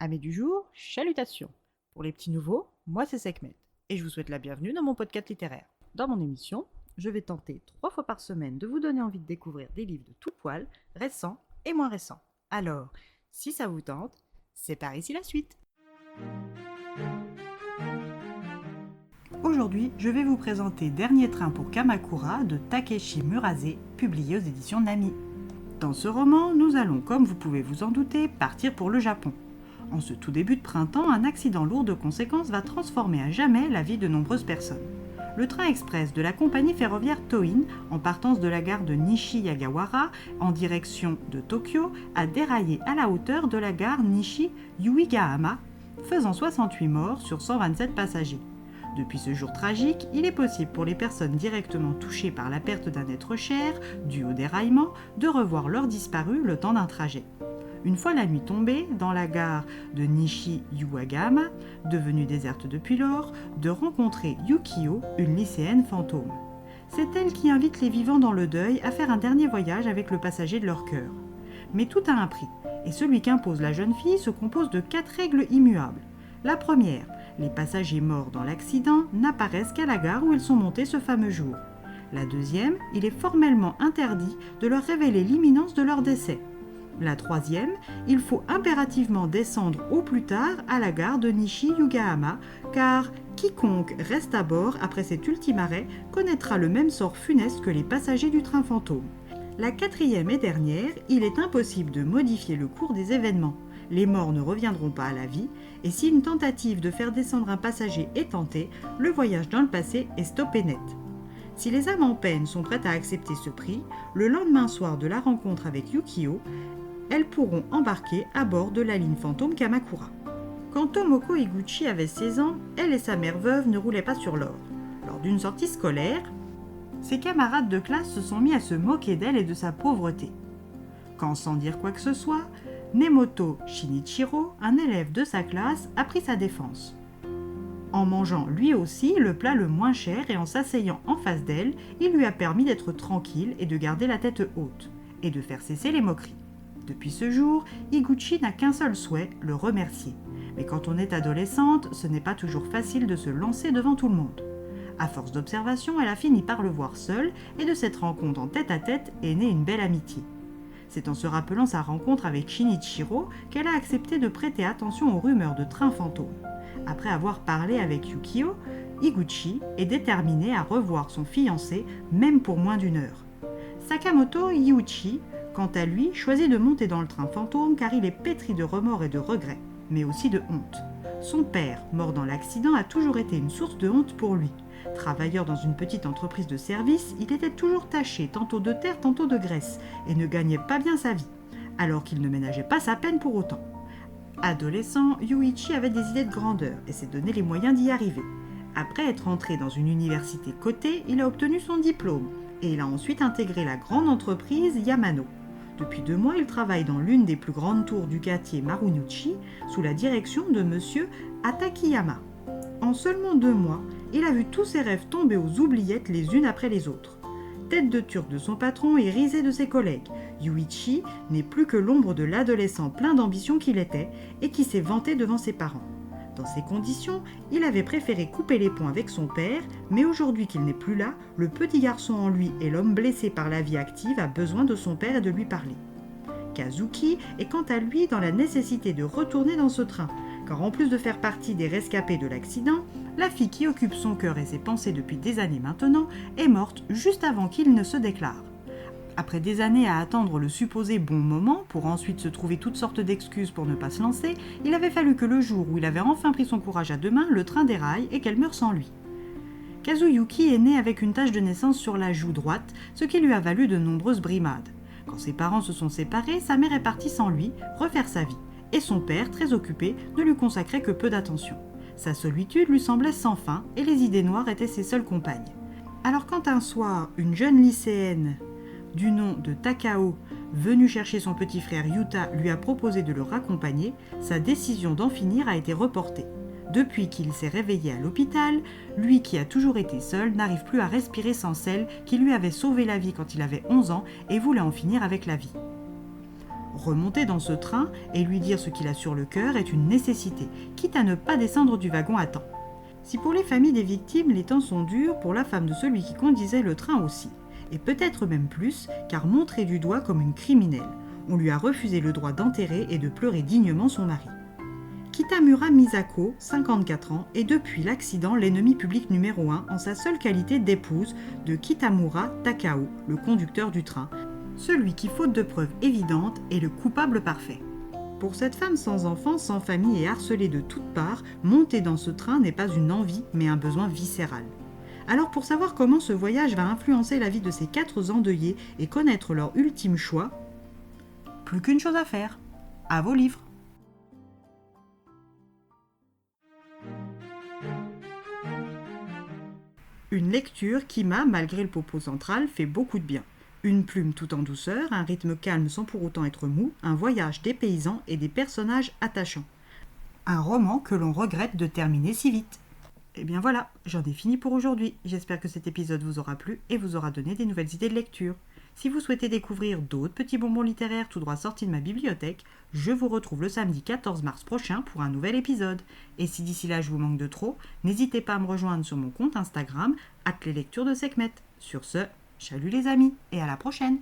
Amis du jour, chalutations. Pour les petits nouveaux, moi c'est Sekhmet et je vous souhaite la bienvenue dans mon podcast littéraire. Dans mon émission, je vais tenter 3 fois par semaine de vous donner envie de découvrir des livres de tout poil, récents et moins récents. Alors, si ça vous tente, c'est par ici la suite. Aujourd'hui, je vais vous présenter Dernier train pour Kamakura de Takeshi Murase, publié aux éditions Nami. Dans ce roman, nous allons, comme vous pouvez vous en douter, partir pour le Japon. En ce tout début de printemps, un accident lourd de conséquences va transformer à jamais la vie de nombreuses personnes. Le train express de la compagnie ferroviaire Toin, en partance de la gare de Nishi-Yagawara, en direction de Tokyo, a déraillé à la hauteur de la gare Nishi-Yuigahama, faisant 68 morts sur 127 passagers. Depuis ce jour tragique, il est possible pour les personnes directement touchées par la perte d'un être cher, dû au déraillement, de revoir leur disparu le temps d'un trajet. Une fois la nuit tombée, dans la gare de Nishi-Yuigahama, devenue déserte depuis lors, de rencontrer Yukio, une lycéenne fantôme. C'est elle qui invite les vivants dans le deuil à faire un dernier voyage avec le passager de leur cœur. Mais tout a un prix, et celui qu'impose la jeune fille se compose de 4 règles immuables. La première, les passagers morts dans l'accident n'apparaissent qu'à la gare où ils sont montés ce fameux jour. La deuxième, il est formellement interdit de leur révéler l'imminence de leur décès. La troisième, il faut impérativement descendre au plus tard à la gare de Nishi-Yuigahama, car quiconque reste à bord après cet ultime arrêt connaîtra le même sort funeste que les passagers du train fantôme. La quatrième et dernière, il est impossible de modifier le cours des événements. Les morts ne reviendront pas à la vie, et si une tentative de faire descendre un passager est tentée, le voyage dans le passé est stoppé net. Si les âmes en peine sont prêtes à accepter ce prix, le lendemain soir de la rencontre avec Yukio, elles pourront embarquer à bord de la ligne fantôme Kamakura. Quand Tomoko Higuchi avait 16 ans, elle et sa mère veuve ne roulaient pas sur l'or. Lors d'une sortie scolaire, ses camarades de classe se sont mis à se moquer d'elle et de sa pauvreté. Quand, sans dire quoi que ce soit, Nemoto Shinichiro, un élève de sa classe, a pris sa défense. En mangeant lui aussi le plat le moins cher et en s'asseyant en face d'elle, il lui a permis d'être tranquille et de garder la tête haute, et de faire cesser les moqueries. Depuis ce jour, Higuchi n'a qu'un seul souhait, le remercier. Mais quand on est adolescente, ce n'est pas toujours facile de se lancer devant tout le monde. À force d'observation, elle a fini par le voir seul, et de cette rencontre en tête-à-tête est née une belle amitié. C'est en se rappelant sa rencontre avec Shinichiro qu'elle a accepté de prêter attention aux rumeurs de trains fantômes. Après avoir parlé avec Yukio, Higuchi est déterminée à revoir son fiancé, même pour moins d'1 heure. Sakamoto Yuichi, quant à lui, choisit de monter dans le train fantôme car il est pétri de remords et de regrets, mais aussi de honte. Son père, mort dans l'accident, a toujours été une source de honte pour lui. Travailleur dans une petite entreprise de service, il était toujours taché, tantôt de terre, tantôt de graisse, et ne gagnait pas bien sa vie, alors qu'il ne ménageait pas sa peine pour autant. Adolescent, Yuichi avait des idées de grandeur et s'est donné les moyens d'y arriver. Après être entré dans une université cotée, il a obtenu son diplôme, et il a ensuite intégré la grande entreprise Yamano. Depuis 2 mois, il travaille dans l'une des plus grandes tours du quartier Marunouchi, sous la direction de monsieur Atakiyama. En seulement 2 mois, il a vu tous ses rêves tomber aux oubliettes les unes après les autres. Tête de turc de son patron et risé de ses collègues, Yuichi n'est plus que l'ombre de l'adolescent plein d'ambition qu'il était et qui s'est vanté devant ses parents. Dans ces conditions, il avait préféré couper les ponts avec son père, mais aujourd'hui qu'il n'est plus là, le petit garçon en lui et l'homme blessé par la vie active a besoin de son père et de lui parler. Kazuki est quant à lui dans la nécessité de retourner dans ce train, car en plus de faire partie des rescapés de l'accident, la fille qui occupe son cœur et ses pensées depuis des années maintenant est morte juste avant qu'il ne se déclare. Après des années à attendre le supposé bon moment, pour ensuite se trouver toutes sortes d'excuses pour ne pas se lancer, il avait fallu que le jour où il avait enfin pris son courage à 2 mains, le train déraille et qu'elle meure sans lui. Kazuyuki est né avec une tache de naissance sur la joue droite, ce qui lui a valu de nombreuses brimades. Quand ses parents se sont séparés, sa mère est partie sans lui, refaire sa vie, et son père, très occupé, ne lui consacrait que peu d'attention. Sa solitude lui semblait sans fin, et les idées noires étaient ses seules compagnes. Alors quand un soir, une jeune lycéenne du nom de Takao, venue chercher son petit frère Yuta, lui a proposé de le raccompagner, sa décision d'en finir a été reportée. Depuis qu'il s'est réveillé à l'hôpital, lui qui a toujours été seul n'arrive plus à respirer sans celle qui lui avait sauvé la vie quand il avait 11 ans et voulait en finir avec la vie. Remonter dans ce train et lui dire ce qu'il a sur le cœur est une nécessité, quitte à ne pas descendre du wagon à temps. Si pour les familles des victimes, les temps sont durs, pour la femme de celui qui conduisait le train aussi. Et peut-être même plus, car montrée du doigt comme une criminelle. On lui a refusé le droit d'enterrer et de pleurer dignement son mari. Kitamura Misako, 54 ans, est depuis l'accident l'ennemi public numéro 1 en sa seule qualité d'épouse de Kitamura Takao, le conducteur du train, celui qui, faute de preuves évidentes, est le coupable parfait. Pour cette femme sans enfant, sans famille et harcelée de toutes parts, monter dans ce train n'est pas une envie, mais un besoin viscéral. Alors pour savoir comment ce voyage va influencer la vie de ces 4 endeuillés et connaître leur ultime choix, plus qu'une chose à faire, à vos livres. Une lecture qui m'a, malgré le propos central, fait beaucoup de bien. Une plume tout en douceur, un rythme calme sans pour autant être mou, un voyage dépaysant et des personnages attachants. Un roman que l'on regrette de terminer si vite. Et bien voilà, j'en ai fini pour aujourd'hui. J'espère que cet épisode vous aura plu et vous aura donné des nouvelles idées de lecture. Si vous souhaitez découvrir d'autres petits bonbons littéraires tout droit sortis de ma bibliothèque, je vous retrouve le samedi 14 mars prochain pour un nouvel épisode. Et si d'ici là je vous manque de trop, n'hésitez pas à me rejoindre sur mon compte Instagram, @leslecturesdeSekhmet. Sur ce, salut les amis et à la prochaine!